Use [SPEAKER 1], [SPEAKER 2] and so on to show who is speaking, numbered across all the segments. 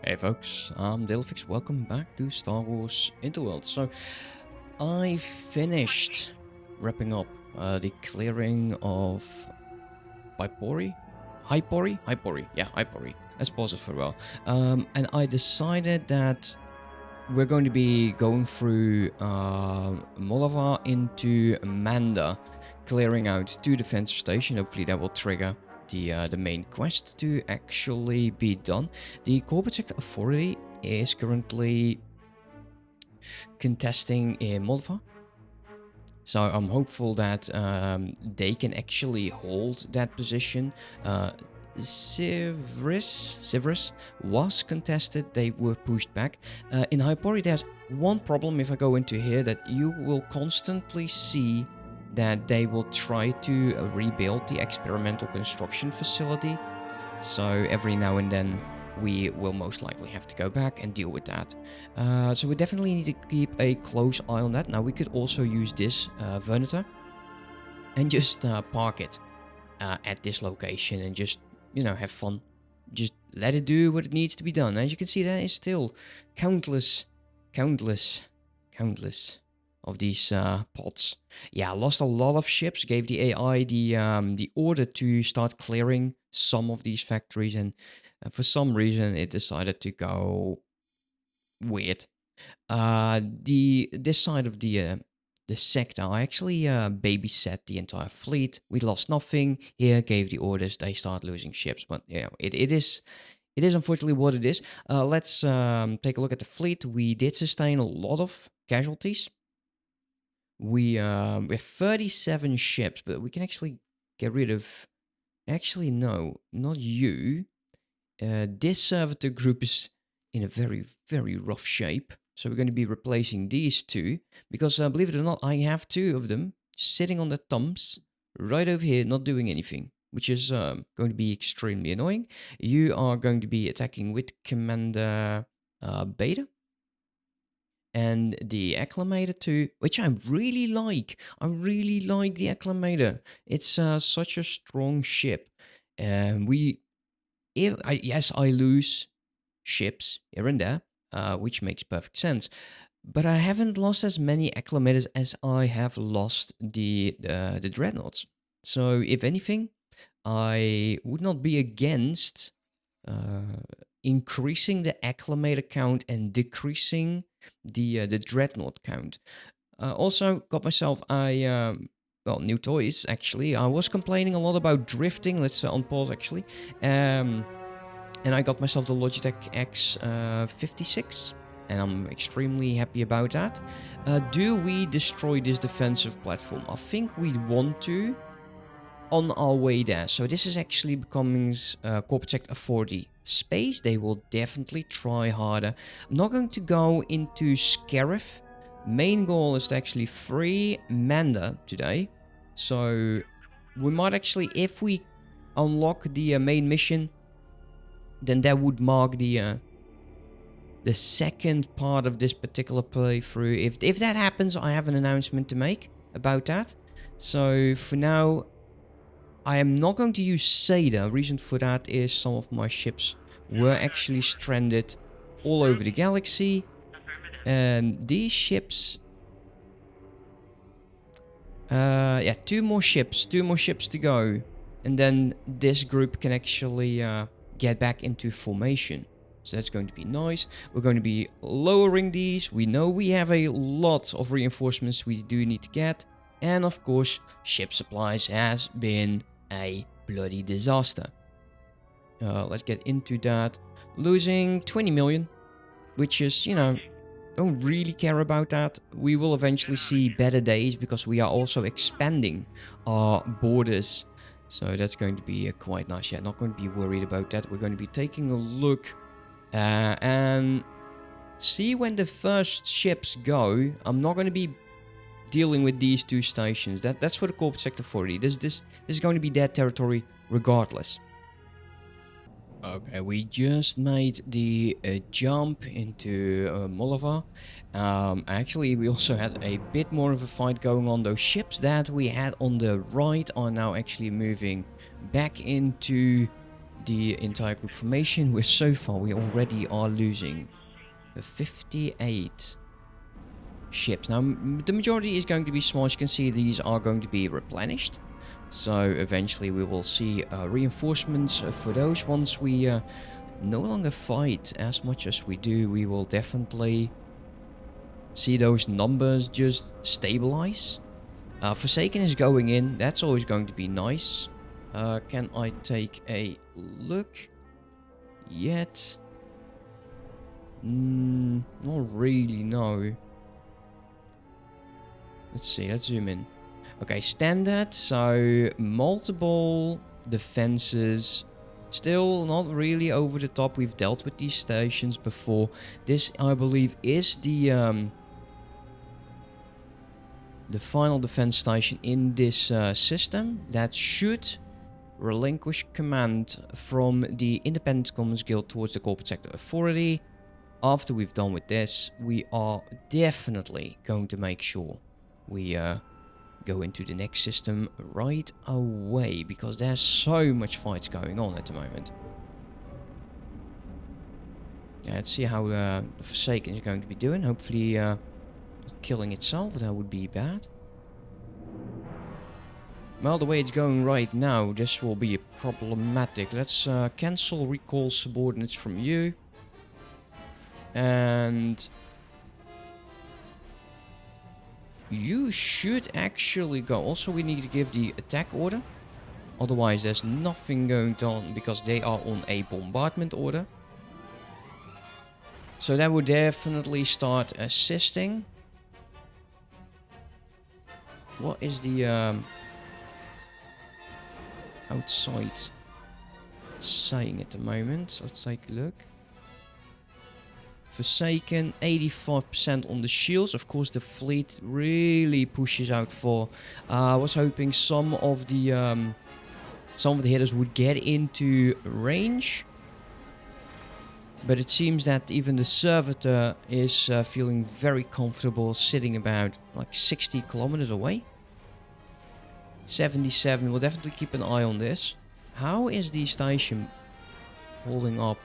[SPEAKER 1] Hey folks, I'm Dyslexic. Welcome back to Star Wars Interworlds. So, I finished wrapping up the clearing of Hypori? Hypori. Yeah, Hypori. Let's pause it for a while. And I decided that we're going to be going through Moliva into Manda, clearing out 2 defense stations. Hopefully that will trigger the main quest to actually be done. The Corporate Sector Authority is currently contesting in Moliva. So I'm hopeful that they can actually hold that position. Sivris was contested, they were pushed back. In Hypori there's one problem if I go into here, that you will constantly see that they will try to rebuild the experimental construction facility. So every now and then we will most likely have to go back and deal with that. So we definitely need to keep a close eye on that. Now we could also use this Vernator and just park it at this location and just, you know, have fun. Just let it do what it needs to be done. As you can see, there is still countless of these pods. Yeah, I lost a lot of ships, gave the AI the order to start clearing some of these factories, and for some reason it decided to go weird. This side of the sector, I actually babysat the entire fleet. We lost nothing. Here, gave the orders. They start losing ships, but you know, it is unfortunately what it is. Let's take a look at the fleet. We did sustain a lot of casualties. We have 37 ships, but we can actually get rid of. Actually, no, not you. This servitor group is in a very rough shape. So we're going to be replacing these 2. Because believe it or not, I have 2 of them sitting on their thumbs right over here, not doing anything. Which is going to be extremely annoying. You are going to be attacking with Commander Beta. And the Acclamator too, which I really like. I really like the Acclamator. It's such a strong ship. Yes, I lose ships here and there, which makes perfect sense. But I haven't lost as many Acclamators as I have lost the Dreadnoughts. So if anything, I would not be against increasing the Acclamator count and decreasing the Dreadnought count. Also got myself a new toys, actually. I was complaining a lot about drifting. Let's on pause, actually. And I got myself the Logitech X56, and I'm extremely happy about that. Do we destroy this defensive platform? I think we want to on our way there. So this is actually becoming Corporate Sector 40 space. They will definitely try harder. I'm not going to go into Scarif. Main goal is to actually free Manda today. So we might actually, if we unlock the main mission, then that would mark the second part of this particular playthrough. If that happens, I have an announcement to make about that. So for now, I am not going to use Seda. Reason for that is some of my ships were actually stranded all over the galaxy. These ships... yeah, 2 more ships to go. And then this group can actually get back into formation. So that's going to be nice. We're going to be lowering these. We know we have a lot of reinforcements we do need to get. And of course, ship supplies has been a bloody disaster. Let's get into that. Losing 20 million, which is, you know, don't really care about that. We will eventually see better days because we are also expanding our borders. So that's going to be quite nice. Yeah, not going to be worried about that. We're going to be taking a look and see when the first ships go. I'm not going to be dealing with these 2 stations. That's for the Corporate Sector 40. This is going to be their territory regardless. Okay, we just made the jump into Moliva. Actually, we also had a bit more of a fight going on. Those ships that we had on the right are now actually moving back into the entire group formation. We're so far, we already are losing 58 ships. Now, the majority is going to be small. As you can see, these are going to be replenished. So eventually we will see reinforcements for those. Once we no longer fight as much as we do, we will definitely see those numbers just stabilize. Forsaken is going in. That's always going to be nice. Can I take a look yet? Not really, no. Let's see, let's zoom in. Okay, standard, so multiple defenses. Still not really over the top. We've dealt with these stations before. This, I believe, is the final defense station in this system that should relinquish command from the Independent Commons Guild towards the Corporate Sector Authority. After we've done with this, we are definitely going to make sure we go into the next system right away, because there's so much fights going on at the moment. Yeah, let's see how the Forsaken is going to be doing. Hopefully killing itself, that would be bad. Well, the way it's going right now, this will be problematic. Let's cancel recall subordinates from you. And you should actually go. Also, we need to give the attack order. Otherwise, there's nothing going on because they are on a bombardment order. So that would definitely start assisting. What is the outside saying at the moment? Let's take a look. Forsaken, 85% on the shields. Of course, the fleet really pushes out for. I was hoping some of the hitters would get into range, but it seems that even the servitor is feeling very comfortable sitting about like 60 kilometers away. 77. We'll definitely keep an eye on this. How is the station holding up?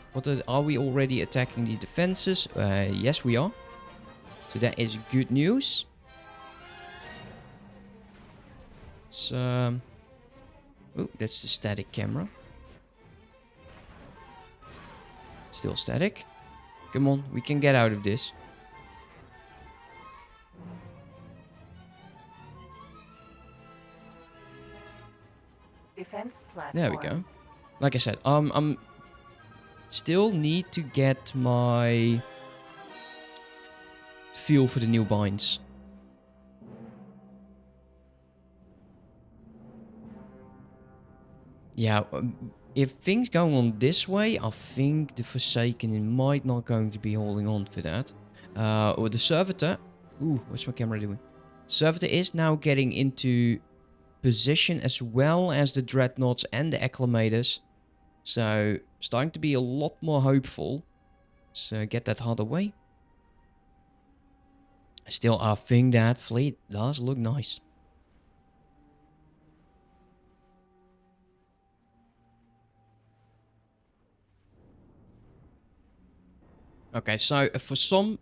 [SPEAKER 1] Are we already attacking the defenses? Yes, we are. So that is good news. It's oh, that's the static camera. Still static. Come on, we can get out of this.
[SPEAKER 2] Defense platform.
[SPEAKER 1] There we go. Like I said, I'm still need to get my feel for the new binds. Yeah, if things go on this way, I think the Forsaken might not going to be holding on for that. Or the Servitor. Ooh, what's my camera doing? Servitor is now getting into position as well as the Dreadnoughts and the Acclamators. So, starting to be a lot more hopeful. So, get that Hutt away. Still, I think that fleet does look nice. Okay, so for some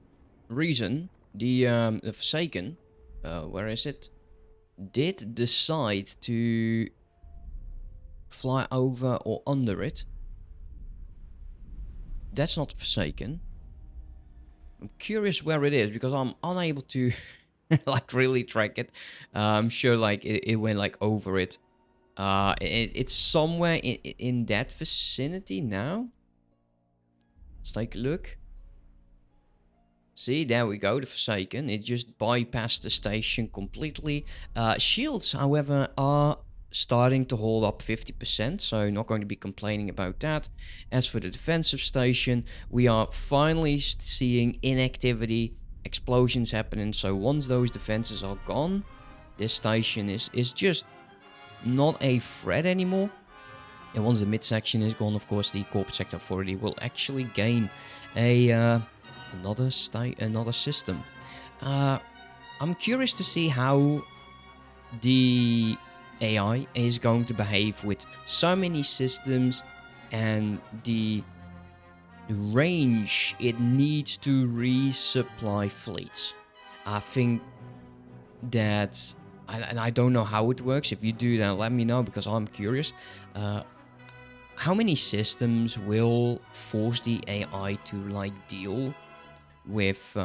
[SPEAKER 1] reason, the Forsaken, where is it, did decide to fly over or under it. That's not Forsaken. I'm curious where it is because I'm unable to like really track it. I'm sure like it went like over it. It's somewhere in that vicinity now. Let's take a look. See, there we go, the Forsaken. It just bypassed the station completely. Shields, however, are starting to hold up 50%, so not going to be complaining about that. As for the defensive station, we are finally seeing inactivity, explosions happening. So once those defenses are gone, this station is just not a threat anymore. And once the midsection is gone, of course, the Corporate Sector Authority will actually gain a another system. I'm curious to see how the AI is going to behave with so many systems and the range it needs to resupply fleets. I think that, and I don't know how it works. If you do that, let me know, because I'm curious. How many systems will force the AI to like deal with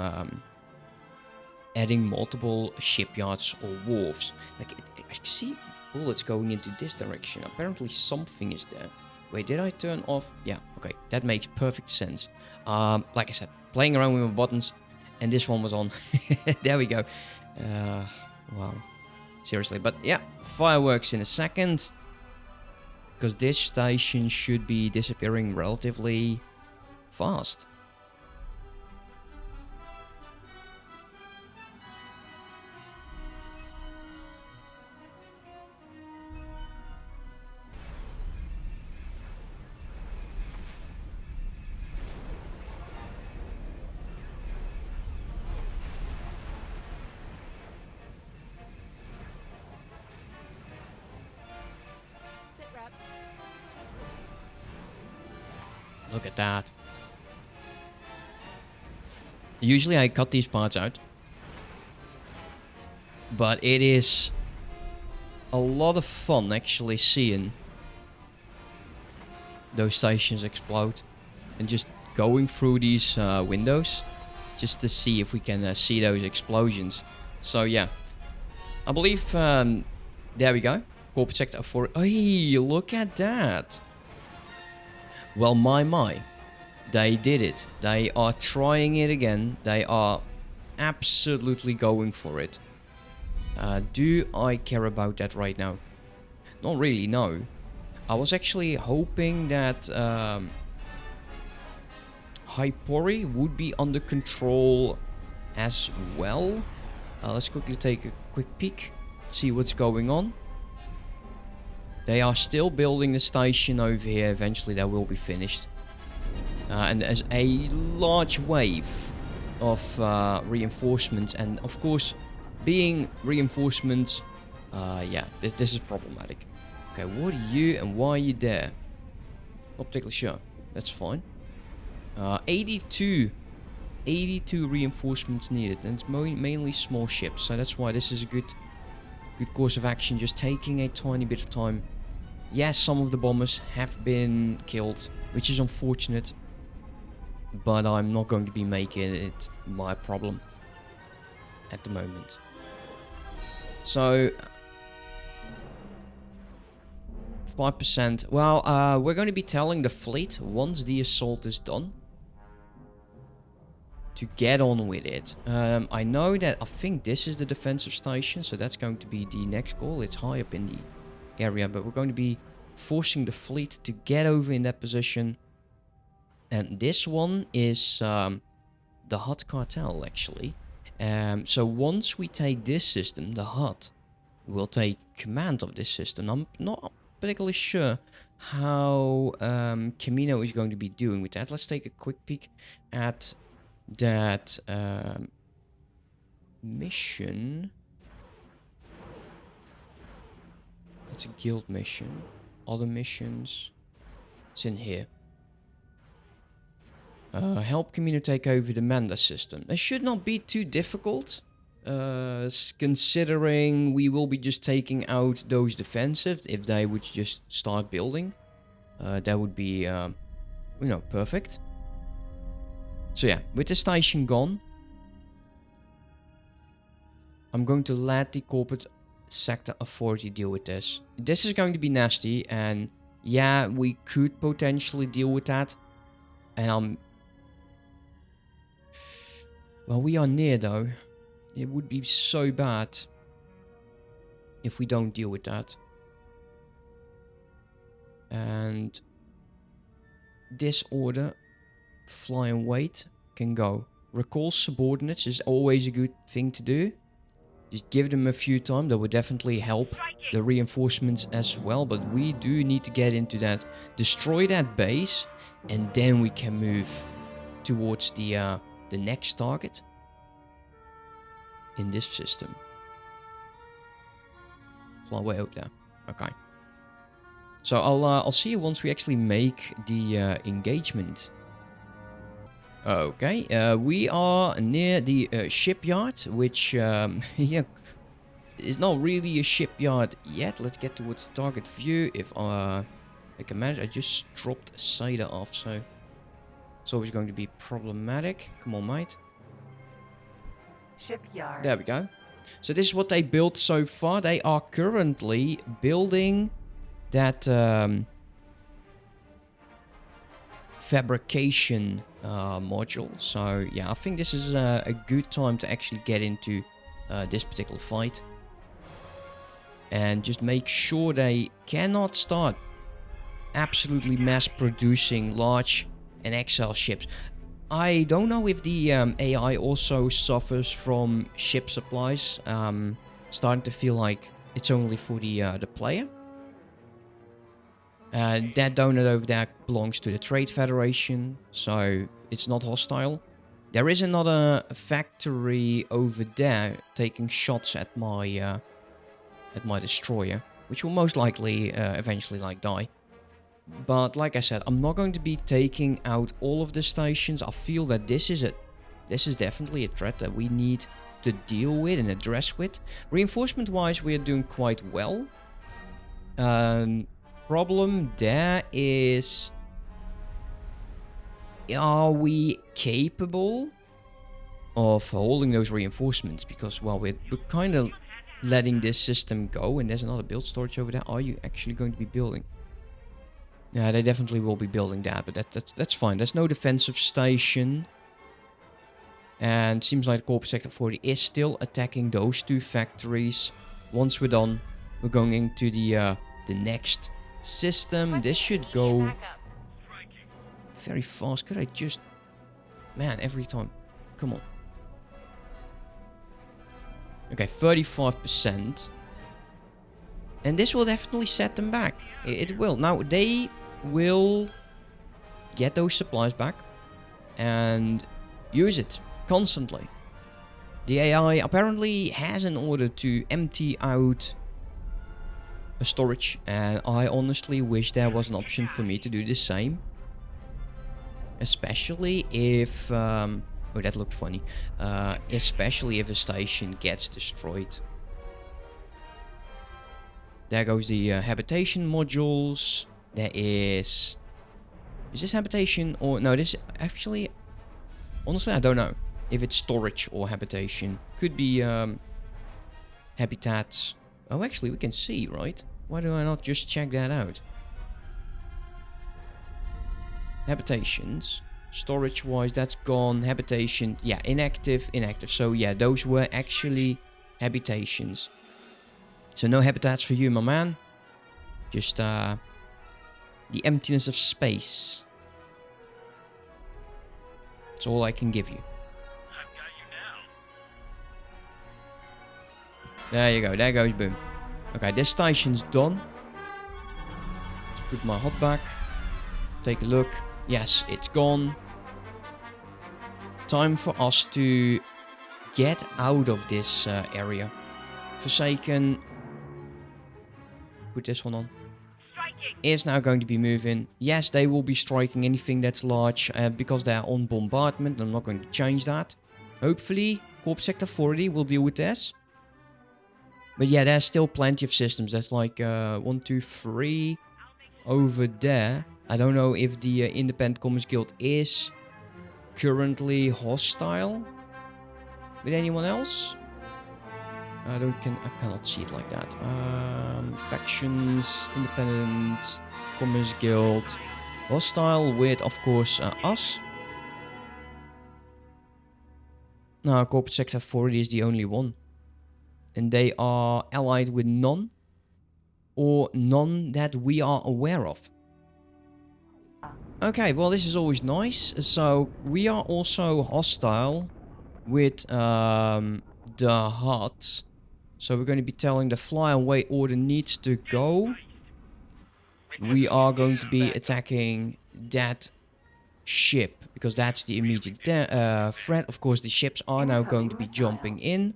[SPEAKER 1] adding multiple shipyards or wharves? Like, I see bullets going into this direction. Apparently something is there. Wait, did I turn off? Yeah, okay, that makes perfect sense. Like I said, playing around with my buttons, and this one was on. There we go. Wow, seriously. But yeah, fireworks in a second, because this station should be disappearing relatively fast. Look at that. Usually I cut these parts out, but it is a lot of fun actually seeing those stations explode and just going through these windows just to see if we can see those explosions. So yeah, I believe there we go. Corporate sector 4. Hey, look at that. Well, my. They did it. They are trying it again. They are absolutely going for it. Do I care about that right now? Not really, no. I was actually hoping that Hypori would be under control as well. Let's quickly take a quick peek, see what's going on. They are still building the station over here. Eventually that will be finished. And there's a large wave of reinforcements, and of course, being reinforcements, yeah, this is problematic. Okay, what are you and why are you there? Not particularly sure. That's fine. 82 reinforcements needed, and it's mainly small ships, so that's why this is a good course of action, just taking a tiny bit of time. Yes, some of the bombers have been killed, which is unfortunate, but I'm not going to be making it my problem at the moment. So 5%. Well, we're going to be telling the fleet once the assault is done to get on with it. I know that I think this is the defensive station, so that's going to be the next goal. It's high up in the area, but we're going to be forcing the fleet to get over in that position. And this one is the Hutt cartel, actually. So once we take this system, the Hutt will take command of this system. I'm not particularly sure how Camino is going to be doing with that. Let's take a quick peek at that mission. It's a guild mission. Other missions. It's in here. Help Camino take over the Manda system. It should not be too difficult, considering we will be just taking out those defensive. If they would just start building, that would be, you know, perfect. So yeah, with the station gone, I'm going to let the corporate sector authority deal with this. This is going to be nasty, and yeah, we could potentially deal with that. And well, we are near though. It would be so bad if we don't deal with that. And this order, fly and wait, can go. Recall subordinates is always a good thing to do. Just give them a few times. That would definitely help the reinforcements as well. But we do need to get into that. Destroy that base, and then we can move towards the next target in this system. Fly way over there. Okay. So I'll see you once we actually make the engagement. Okay, we are near the shipyard, which yeah, is not really a shipyard yet. Let's get towards the target view. If I can manage, I just dropped a cider off, so it's always going to be problematic. Come on, mate.
[SPEAKER 2] Shipyard.
[SPEAKER 1] There we go. So this is what they built so far. They are currently building that fabrication module. So yeah, I think this is a good time to actually get into this particular fight. And just make sure they cannot start absolutely mass producing large and XL ships. I don't know if the AI also suffers from ship supplies. Starting to feel like it's only for the player. That donut over there belongs to the Trade Federation, so it's not hostile. There is another factory over there taking shots at my destroyer, which will most likely eventually die. But like I said, I'm not going to be taking out all of the stations. I feel that this is definitely a threat that we need to deal with and address with. Reinforcement wise, we are doing quite well. Problem there is, are we capable of holding those reinforcements? Because, well, we're kind of letting this system go, and there's another build storage over there. Are you actually going to be building? Yeah, they definitely will be building that, but that's fine. There's no defensive station. And it seems like Corporate Sector 40 is still attacking those two factories. Once we're done, we're going into the next system. This should go very fast. Could I just... Man, every time. Come on. Okay, 35%. And this will definitely set them back. It will. Now, they will get those supplies back and use it constantly. The AI apparently has an order to empty out a storage, and I honestly wish there was an option for me to do the same. Especially if... oh, that looked funny. Especially if a station gets destroyed. There goes the habitation modules. There is... Is this habitation or... No, this actually... Honestly, I don't know if it's storage or habitation. Could be habitats. Oh, actually, we can see, right? Why do I not just check that out? Habitations. Storage-wise, that's gone. Habitation, yeah, inactive, inactive. So, yeah, those were actually habitations. So, no habitats for you, my man. Just, the emptiness of space. That's all I can give you.
[SPEAKER 3] I've got you now.
[SPEAKER 1] There you go. There goes boom. Okay, this station's done. Let's put my hot back. Take a look. Yes, it's gone. Time for us to get out of this area. Forsaken. Put this one on. Is now going to be moving. Yes, they will be striking anything that's large because they're on bombardment. I'm not going to change that. Hopefully, Corp Sector 40 will deal with this. But yeah, there's still plenty of systems. There's like 1, 2, 3 over there. I don't know if the Independent Commerce Guild is currently hostile with anyone else. I cannot see it like that. Factions, Independent Commerce Guild, hostile with, of course, us. Now, Corporate Sector 40 is the only one. And they are allied with none. Or none that we are aware of. Okay, well, this is always nice. So, we are also hostile with the Hutt. So, we're going to be telling the flyaway order needs to go. We are going to be attacking that ship. Because that's the immediate threat. Of course, the ships are now going to be jumping in.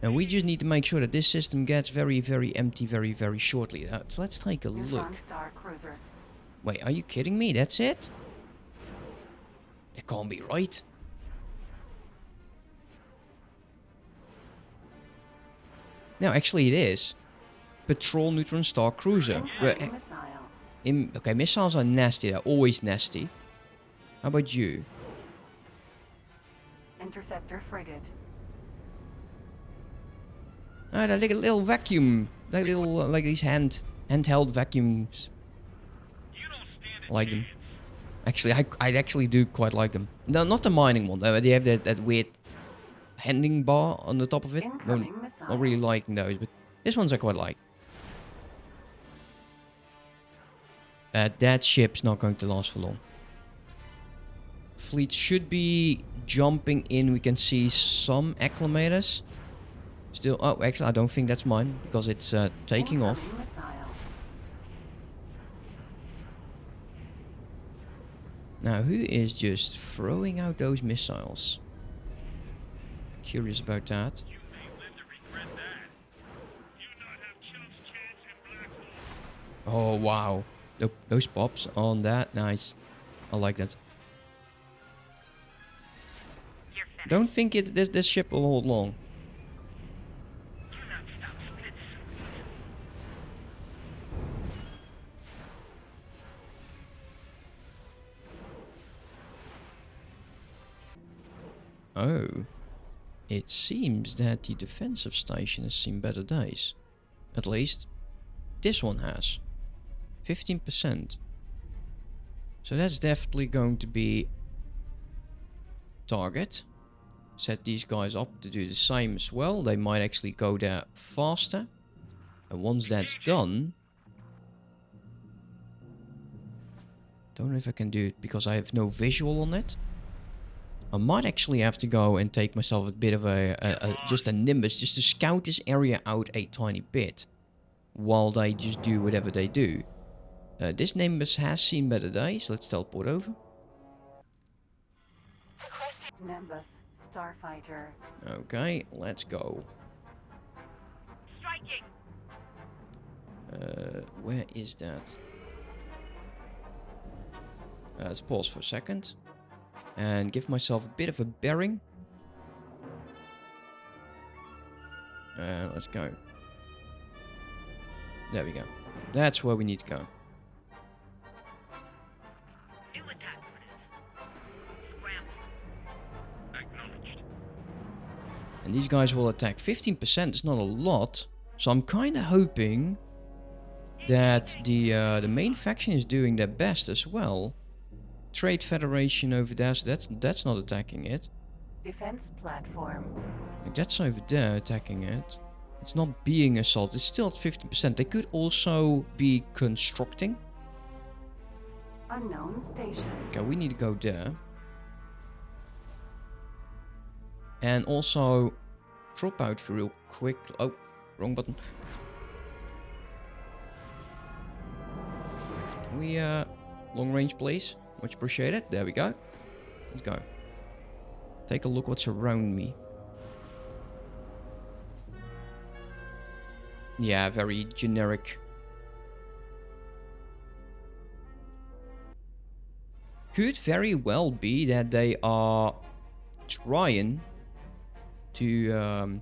[SPEAKER 1] And we just need to make sure that this system gets very, very empty very, very shortly. So let's take a look.
[SPEAKER 2] Star Cruiser.
[SPEAKER 1] Wait, are you kidding me? That's it? That can't be right. No, actually it is. Patrol Neutron Star Cruiser.
[SPEAKER 2] Incoming missile.
[SPEAKER 1] Okay, missiles are nasty. They're always nasty. How about you?
[SPEAKER 2] Interceptor frigate.
[SPEAKER 1] Ah, they're like a little vacuum. Like little, like these handheld vacuums.
[SPEAKER 3] You don't stand
[SPEAKER 1] I like them. Actually, I actually do quite like them. No, not the mining one. They have that weird handing bar on the top of it. No,
[SPEAKER 2] Incoming missile.
[SPEAKER 1] not really liking those, but this one's I quite like. That ship's not going to last for long. Fleet should be jumping in. We can see some acclimators. Still, oh, actually, I don't think that's mine because it's taking off.
[SPEAKER 2] Incoming missile.
[SPEAKER 1] Now, who is just throwing out those missiles? Curious about that.
[SPEAKER 3] You may live to regret that. You not have chumps chance in black hole.
[SPEAKER 1] Oh, wow. Those pops on that. Nice. I like that.
[SPEAKER 3] You're fat.
[SPEAKER 1] Don't think this ship will hold long.
[SPEAKER 3] Do not stop split.
[SPEAKER 1] Oh. It seems that the defensive station has seen better days. At least, this one has. 15%. So that's definitely going to be target. Set these guys up to do the same as well. They might actually go there faster. And once that's done... Don't know if I can do it because I have no visual on it. I might actually have to go and take myself a bit of just a Nimbus, just to scout this area out a tiny bit, while they just do whatever they do. This Nimbus has seen better days. Let's teleport over.
[SPEAKER 2] Nimbus. Starfighter.
[SPEAKER 1] Okay, let's go.
[SPEAKER 3] Striking.
[SPEAKER 1] Where is that? Let's pause for a second. And give myself a bit of a bearing. Let's go. There we go. That's where we need to go.
[SPEAKER 3] New attack orders. Scramble. Acknowledged.
[SPEAKER 1] And these guys will attack. 15% is not a lot. So I'm kind of hoping that the main faction is doing their best as well. Trade Federation over there, so that's not attacking it.
[SPEAKER 2] Defense platform.
[SPEAKER 1] Like that's over there attacking it. It's not being assaulted. It's still at 50%. They could also be constructing.
[SPEAKER 2] Unknown station.
[SPEAKER 1] Okay, we need to go there. And also drop out for real quick. Oh, wrong button. Can we long range please? Much appreciated. There we go. Let's go. Take a look what's around me. Yeah, very generic. Could very well be that they are trying to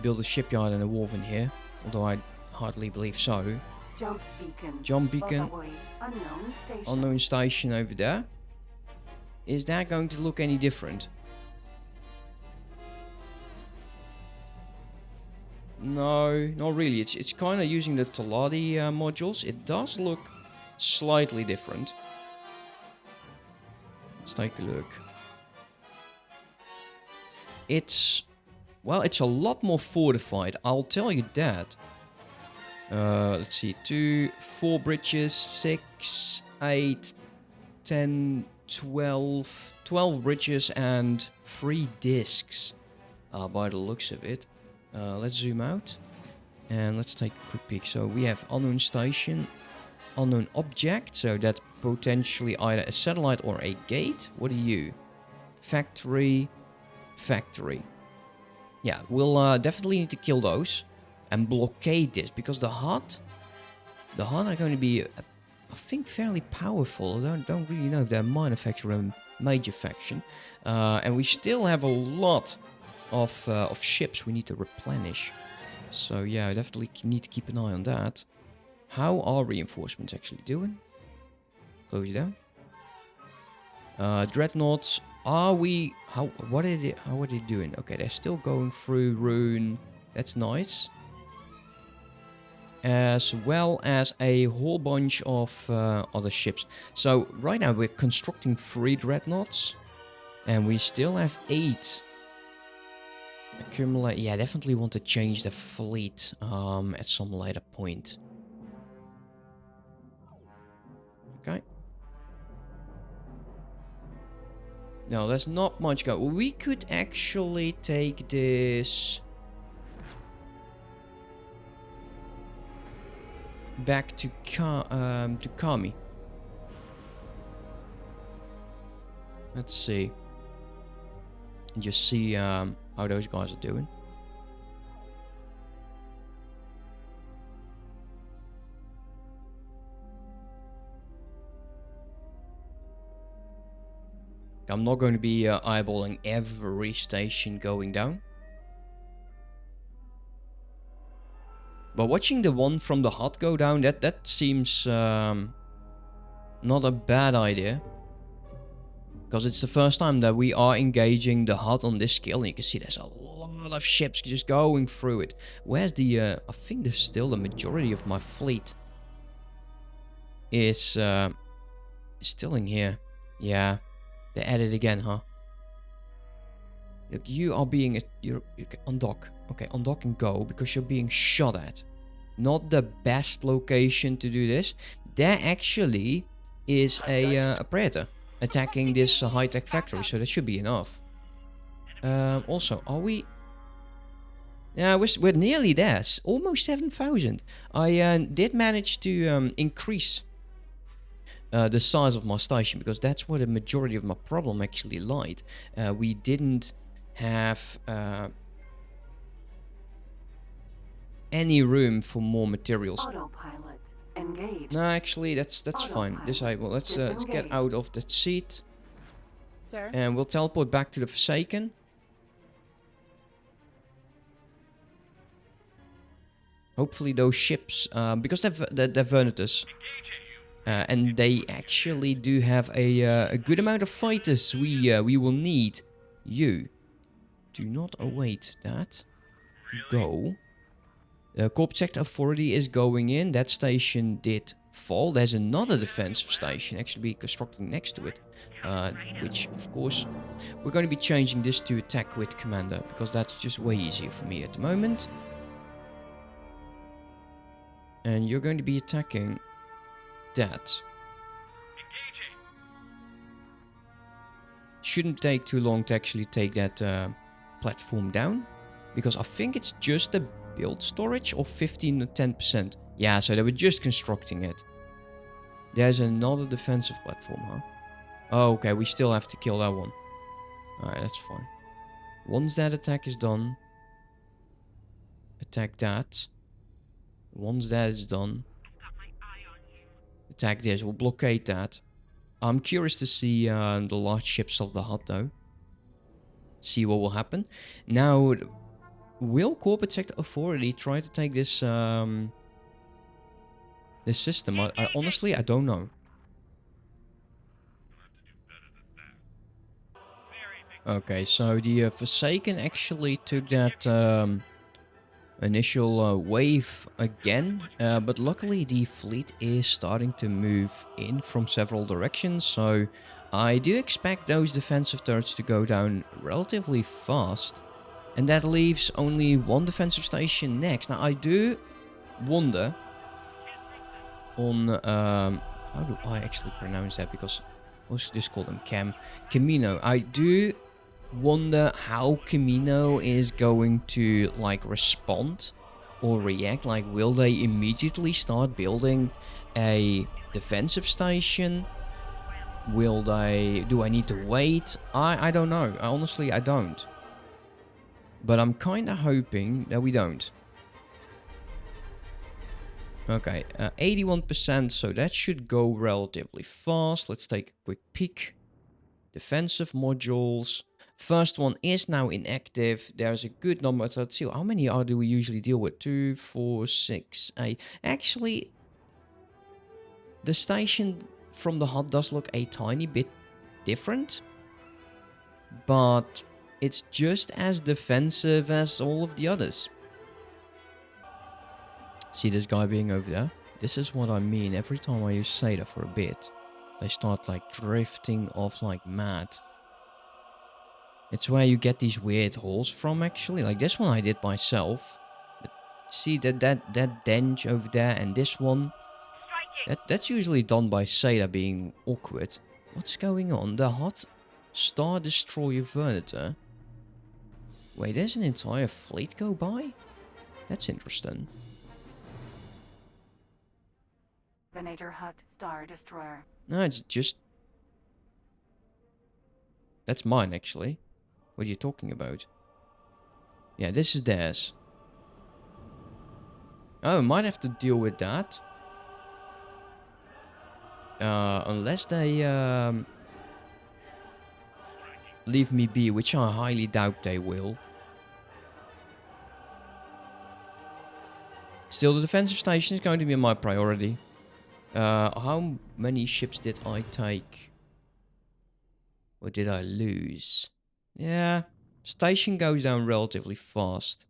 [SPEAKER 1] build a shipyard and a wharf in here. Although I hardly believe so.
[SPEAKER 2] Jump beacon.
[SPEAKER 1] Jump beacon.
[SPEAKER 2] Bugaway. Unknown station.
[SPEAKER 1] Unknown station over there. Is that going to look any different? No, not really. It's kind of using the Taladi modules. It does look slightly different. Let's take a look. It's... well, it's a lot more fortified. I'll tell you that. Let's see. 2, 4 bridges, 6, 8, 10, 12... 12 bridges and 3 discs. By the looks of it. Let's zoom out. And let's take a quick peek. So we have unknown station. Unknown object. So that's potentially either a satellite or a gate. What are you? Factory. factory. Yeah, we'll definitely need to kill those and blockade this, because the Hutt are going to be, I think, fairly powerful. I don't really know if they're a minor faction or a major faction. And we still have a lot of ships we need to replenish. So yeah, I definitely need to keep an eye on that. How are reinforcements actually doing? Close it down. Dreadnoughts. Are we... How are they doing? Okay, they're still going through Rune. That's nice. As well as a whole bunch of other ships. So right now we're constructing 3 dreadnoughts. And we still have 8. Accumulate. Yeah, definitely want to change the fleet at some later point. Okay. No, there's not much go. We could actually take this back to Kami. Let's see. And just see how those guys are doing. I'm not going to be eyeballing every station going down. But watching the one from the Hutt go down, that seems not a bad idea. Because it's the first time that we are engaging the Hutt on this scale. And you can see there's a lot of ships just going through it. Where's the... I think there's still the majority of my fleet is still in here. Yeah. They added again, huh? Look, you are being... You're undock. Okay, undock and go, because you're being shot at. Not the best location to do this. There actually is a Predator attacking this high-tech factory, so that should be enough. Also, are we... Yeah, we're nearly there. Almost 7,000. I did manage to increase the size of my station, because that's where the majority of my problem actually lied. We didn't have any room for more materials.
[SPEAKER 2] Autopilot engaged.
[SPEAKER 1] No, actually, that's fine. Disable. Let's get out of that seat.
[SPEAKER 4] Sir?
[SPEAKER 1] And we'll teleport back to the Forsaken. Hopefully those ships, because they're Vernitus. And they actually do have a good amount of fighters. We will need you. Do not await that. Go. Corporate Sector Authority is going in. That station did fall. There's another defensive station actually be constructing next to it. Which, of course, we're going to be changing this to attack with Commander, because that's just way easier for me at the moment. And you're going to be attacking that. Shouldn't take too long to actually take that platform down, because I think it's just a build storage of 15 to 10%. Yeah, so they were just constructing it. There's another defensive platform, huh? Oh, okay, we still have to kill that one. Alright, that's fine. Once that attack is done, attack that. Once that is done, attack this. We'll blockade that. I'm curious to see the large ships of the Hutt, though. See what will happen. Now, will Corporate Sector Authority try to take this this system? I honestly, I don't know. Okay, so the Forsaken actually took that initial wave again, but luckily the fleet is starting to move in from several directions, so I do expect those defensive turrets to go down relatively fast, and that leaves only one defensive station next. Now I do wonder on how do I actually pronounce that, because let's just call them Camino. I do wonder how Camino is going to like respond or react. Like, will they immediately start building a defensive station? Will they... do I need to wait? I don't know. Honestly, I don't. But I'm kind of hoping that we don't. Okay, 81%, so that should go relatively fast. Let's take a quick peek. Defensive modules. First one is now inactive. There's a good number. So let's see, how many do we usually deal with? 2, 4, 6, 8. Actually, the station from the Hutt does look a tiny bit different. But it's just as defensive as all of the others. See this guy being over there? This is what I mean. Every time I use SATA for a bit, they start like drifting off like mad. It's where you get these weird holes from, actually. Like this one I did myself. But see that dent over there and this one. That's usually done by SATA being awkward. What's going on? The Hutt Star Destroyer Venator. Wait, there's an entire fleet go by? That's interesting.
[SPEAKER 2] Venator Hutt Star Destroyer.
[SPEAKER 1] No, it's just... That's mine, actually. What are you talking about? Yeah, this is theirs. Oh, I might have to deal with that. Unless they leave me be, which I highly doubt they will. Still, the defensive station is going to be my priority. How many ships did I take? Or did I lose? Yeah, station goes down relatively fast.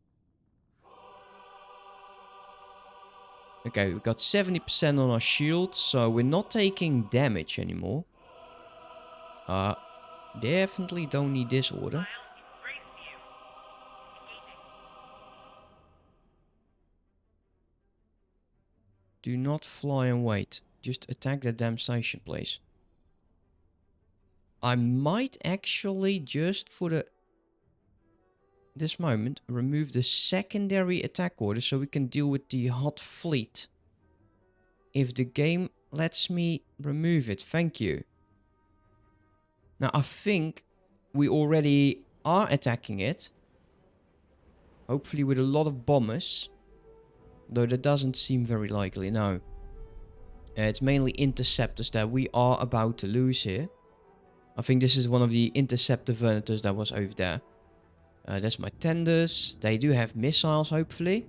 [SPEAKER 1] Okay, we've got 70% on our shield, so we're not taking damage anymore. Definitely don't need this order. Do not fly and wait. Just attack that damn station, please. I might actually, just for this moment, remove the secondary attack order so we can deal with the Hutt fleet. If the game lets me remove it, thank you. Now, I think we already are attacking it. Hopefully with a lot of bombers. Though that doesn't seem very likely, no. It's mainly interceptors that we are about to lose here. I think this is one of the interceptor Venators that was over there. That's my tenders. They do have missiles, hopefully.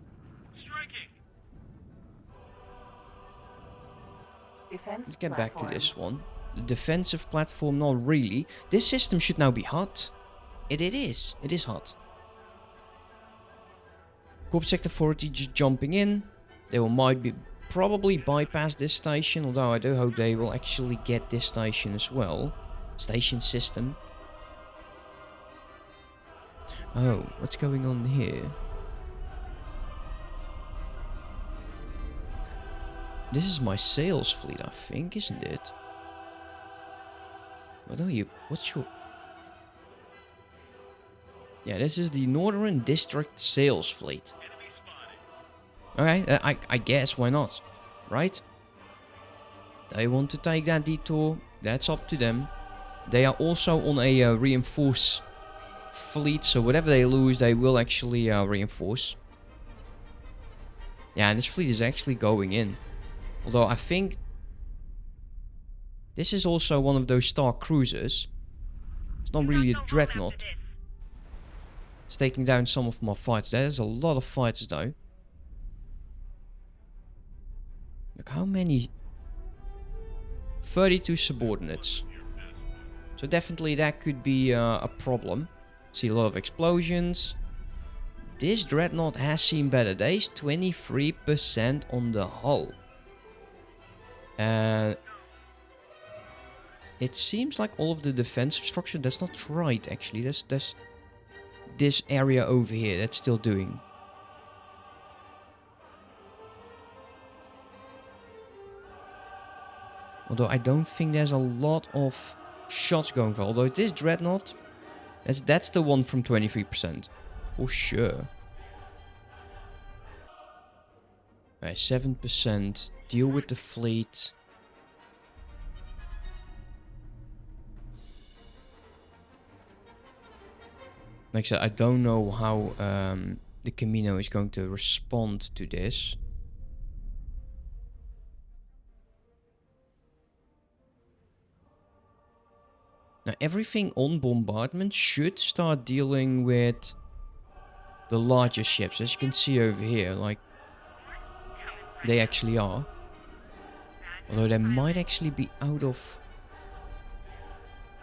[SPEAKER 1] Let's get back to this one. The defensive platform, not really. This system should now be Hutt. It is. It is Hutt. Corp Sector Authority just jumping in. They might probably bypass this station, although I do hope they will actually get this station as well. Station system. Oh, what's going on here? This is my sales fleet, I think, isn't it? What are you? What's your... Yeah, this is the Northern District Sales Fleet. Okay, I guess, why not? Right? They want to take that detour. That's up to them. They are also on a reinforce fleet, so whatever they lose, they will actually reinforce. Yeah, and this fleet is actually going in. Although I think this is also one of those Star Cruisers. It's not really a dreadnought. It's taking down some of my fighters. There's a lot of fighters though. Look how many... 32 subordinates. So definitely that could be a problem. See a lot of explosions. This dreadnought has seen better days. 23% on the hull. It seems like all of the defensive structure, that's not right actually. That's this area over here that's still doing. Although I don't think there's a lot of shots going for. Although it is dreadnought. That's the one from 23%. For sure. Alright, 7%. Deal with the fleet. Like I said, I don't know how the Camino is going to respond to this. Now, everything on bombardment should start dealing with the larger ships. As you can see over here, like, they actually are. Although they might actually be out of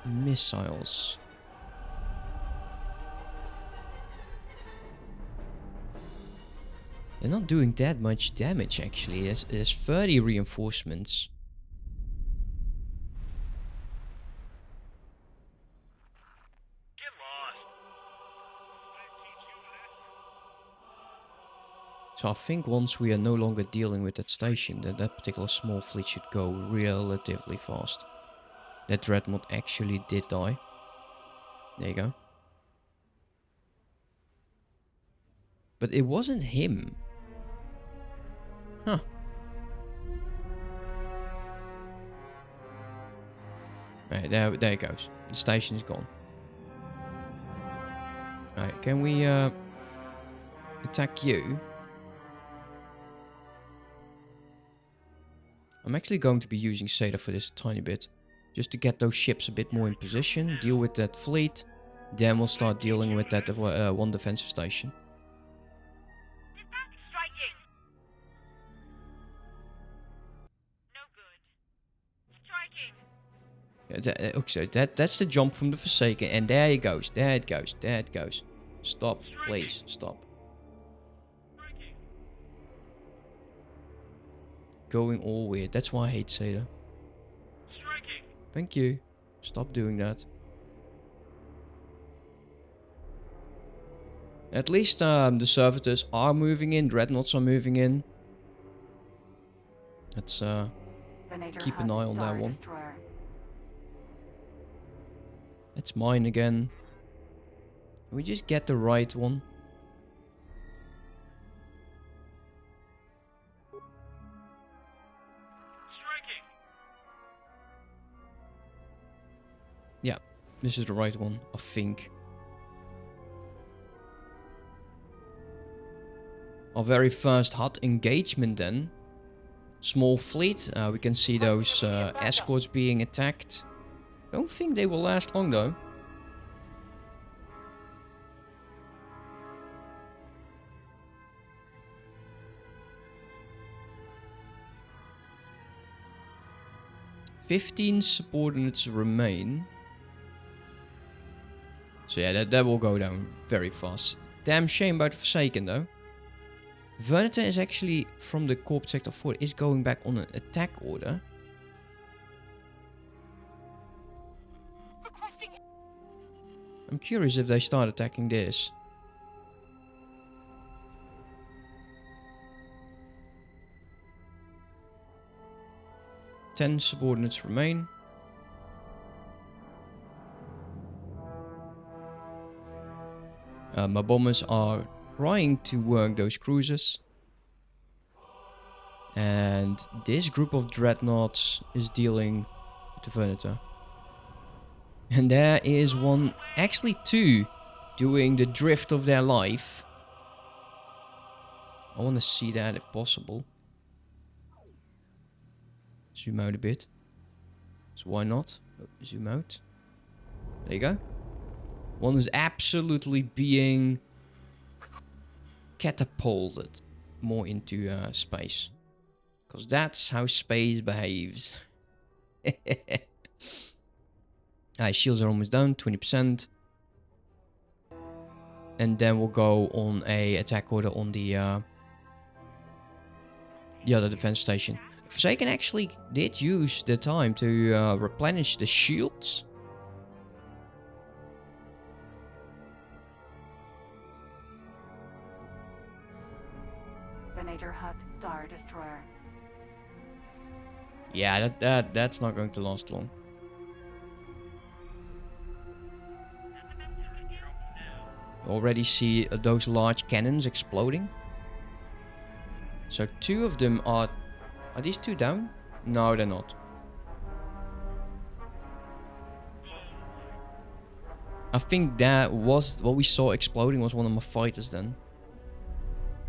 [SPEAKER 1] missiles. They're not doing that much damage, actually. There's 30 reinforcements.
[SPEAKER 3] Get lost. I teach you a lesson.
[SPEAKER 1] So I think once we are no longer dealing with that station, that particular small fleet should go relatively fast. That dreadnought actually did die. There you go. But it wasn't him. Huh. Right, there it goes. The station's gone. Alright, can we attack you? I'm actually going to be using Seda for this a tiny bit. Just to get those ships a bit more in position. Deal with that fleet. Then we'll start dealing with that one defensive station.
[SPEAKER 4] Striking. No good. Striking.
[SPEAKER 1] Okay, so that's the jump from the Forsaken. And there it goes. There it goes. There it goes. Stop, please. Stop. Going all weird. That's why I hate Seda. Thank you. Stop doing that. At least the servitors are moving in. Dreadnoughts are moving in. Let's keep an eye on that one. That's mine again. Can we just get the right one? Yeah, this is the right one, I think. Our very first Hutt engagement then. Small fleet, we can see those escorts being attacked. Don't think they will last long though. "15 subordinates remain." So yeah, that will go down very fast. Damn shame about the Forsaken though. Venator is actually, from the Corp Sector 4, is going back on an attack order. I'm curious if they start attacking this. "10 subordinates remain." My bombers are trying to work those cruisers. And this group of dreadnoughts is dealing with the Venator. And there is one, actually two, doing the drift of their life. I want to see that if possible. Zoom out a bit. So why not? Zoom out. There you go. One is absolutely being catapulted more into space. Because that's how space behaves. Shields are almost down, 20%. And then we'll go on a attack order on the other defense station. Forsaken actually did use the time to replenish the shields.
[SPEAKER 2] Venator Hutt, Star Destroyer.
[SPEAKER 1] Yeah, that's not going to last long. Already see those large cannons exploding. So two of them are these two down? No, they're not. I think that was what we saw exploding was one of my fighters then.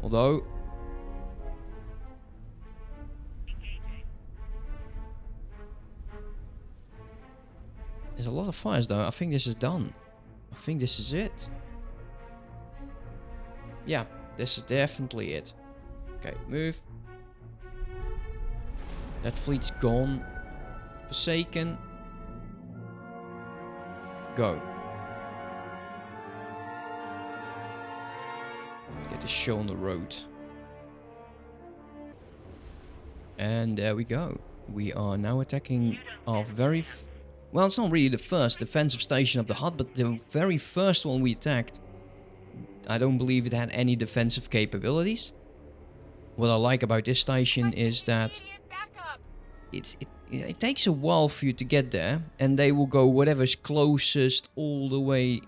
[SPEAKER 1] Although... There's a lot of fires though. I think this is done. I think this is it. Yeah, this is definitely it. Okay, move. That fleet's gone. Forsaken. Go. Get the show on the road. And there we go. We are now attacking our very... Well, it's not really the first defensive station of the Hutt, but the very first one we attacked. I don't believe it had any defensive capabilities. What I like about this station is that it takes a while for you to get there, and they will go whatever's closest all the way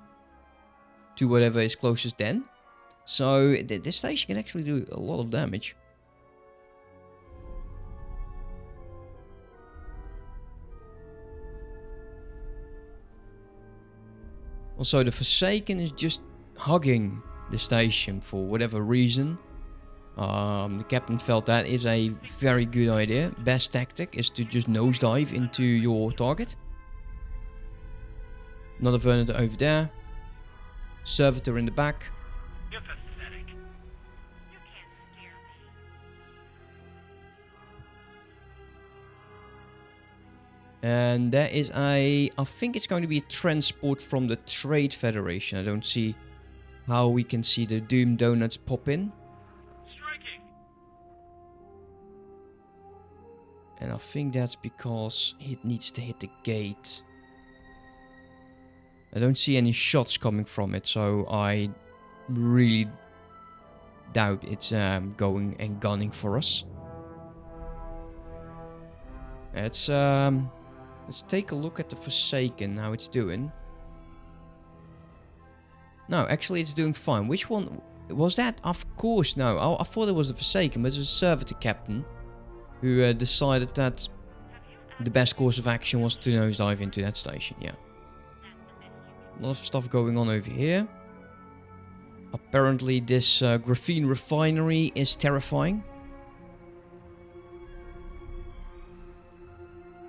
[SPEAKER 1] to whatever is closest then. So this station can actually do a lot of damage. Also, the Forsaken is just hugging the station for whatever reason. The captain felt that is a very good idea. Best tactic is to just nosedive into your target. Another Vernator over there. Servitor in the back.
[SPEAKER 3] You're pathetic.
[SPEAKER 4] You can't scare me.
[SPEAKER 1] And there is I think it's going to be a transport from the Trade Federation. I don't see how we can see the Doom Donuts pop in.
[SPEAKER 3] Striking.
[SPEAKER 1] And I think that's because it needs to hit the gate. I don't see any shots coming from it, so I really doubt it's going and gunning for us. Let's take a look at the Forsaken, how it's doing. No, actually it's doing fine. Which one was that? Of course, no. I thought it was the Forsaken, but it was a servitor captain who decided that the best course of action was to nosedive into that station. Yeah. A lot of stuff going on over here. Apparently this graphene refinery is terrifying.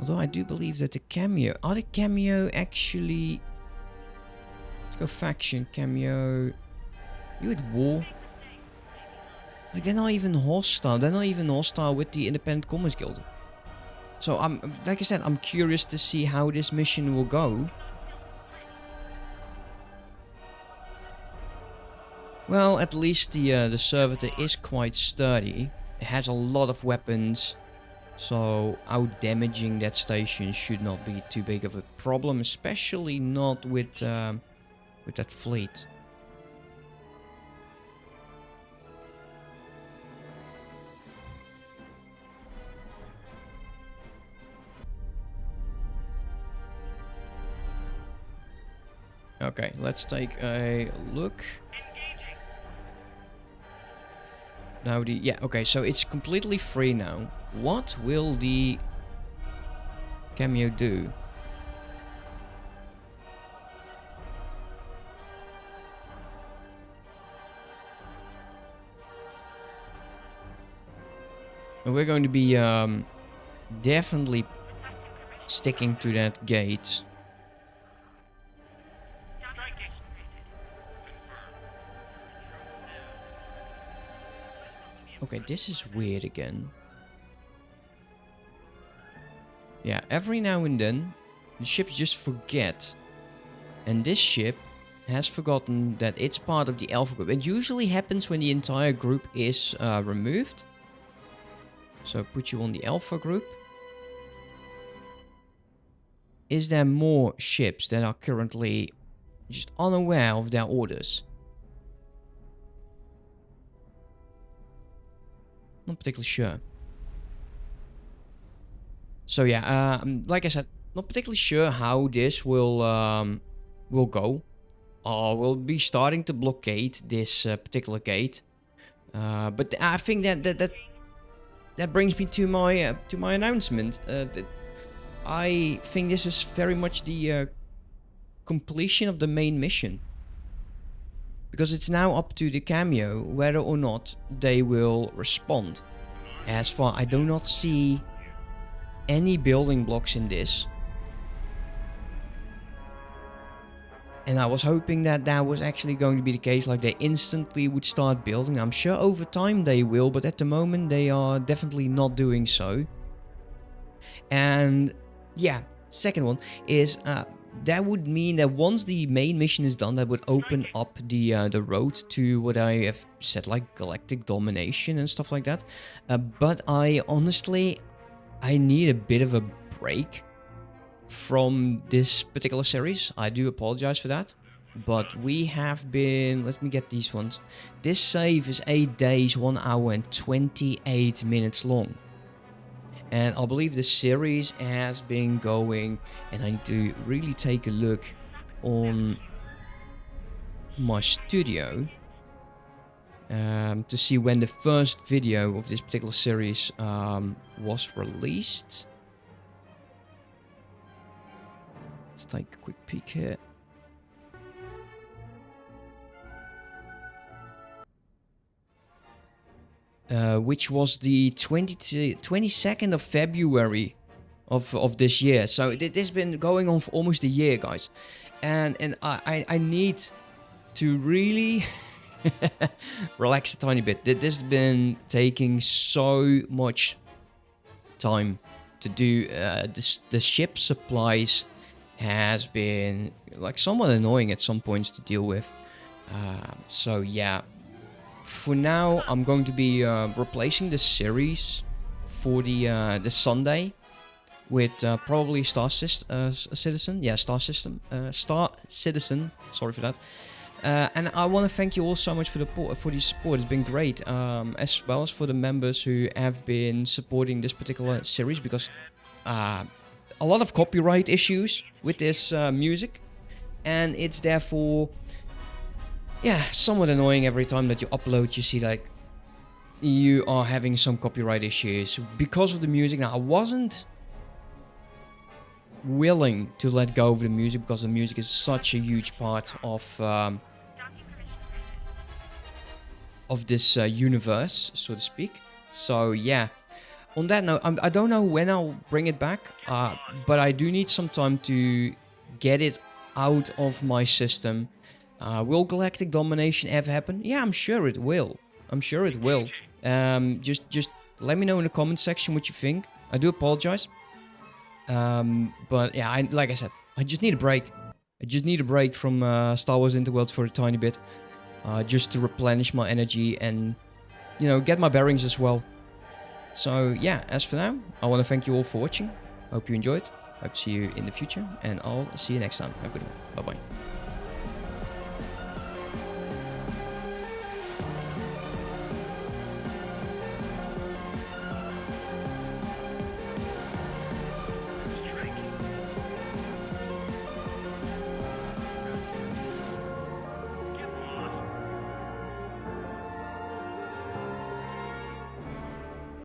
[SPEAKER 1] Although I do believe that the cameo... Are the cameo actually... Let's go faction, cameo... You at war? Like, they're not even hostile. They're not even hostile with the Independent Commerce Guild. So, like I said, I'm curious to see how this mission will go. Well, at least the servitor is quite sturdy. It has a lot of weapons. So out-damaging that station should not be too big of a problem, especially not with that fleet. Okay, let's take a look. Now okay, so it's completely free now. What will the cameo do? And we're going to be definitely sticking to that gate. Okay, this is weird again. Yeah, every now and then the ships just forget. And this ship has forgotten that it's part of the Alpha group. It usually happens when the entire group is removed. So put you on the Alpha group. Is there more ships that are currently just unaware of their orders? Not particularly sure. So yeah, like I said, not particularly sure how this will go. We'll be starting to blockade this particular gate, but I think that brings me to my announcement. That I think this is very much the completion of the main mission. Because it's now up to the cameo whether or not they will respond. As far I do not see any building blocks in this. And I was hoping that that was actually going to be the case, like they instantly would start building. I'm sure over time they will, but at the moment they are definitely not doing so. And yeah, second one is that would mean that once the main mission is done, that would open up the road to what I have said, like galactic domination and stuff like that. But I honestly, I need a bit of a break from this particular series. I do apologize for that, but we have been, let me get these ones. This save is 8 days, 1 hour and 28 minutes long, and I believe the series has been going, and I need to really take a look on my studio to see when the first video of this particular series was released. Let's take a quick peek here. Which was the 22nd of February of this year. So this has been going on for almost a year, guys. And I need to really relax a tiny bit. This has been taking so much time to do. The ship supplies has been like somewhat annoying at some points to deal with. So yeah, for now I'm going to be replacing the series for the Sunday with probably Star Citizen. Yeah, Star Citizen. Sorry for that. And I want to thank you all so much for the support. It's been great, as well as for the members who have been supporting this particular series, because a lot of copyright issues with this music, and it's therefore, yeah, somewhat annoying every time that you upload. You see like you are having some copyright issues because of the music. Now, I wasn't willing to let go of the music because the music is such a huge part of this universe, so to speak. So yeah, on that note, I don't know when I'll bring it back, but I do need some time to get it out of my system. Will galactic domination ever happen? Yeah, I'm sure it will. I'm sure it will. Just let me know in the comment section what you think. I do apologize. But yeah, like I said, I just need a break. I just need a break from Star Wars Interworlds for a tiny bit. Just to replenish my energy and, you know, get my bearings as well. So yeah, as for now, I want to thank you all for watching. Hope you enjoyed. Hope to see you in the future, and I'll see you next time. Have a good one. Bye-bye.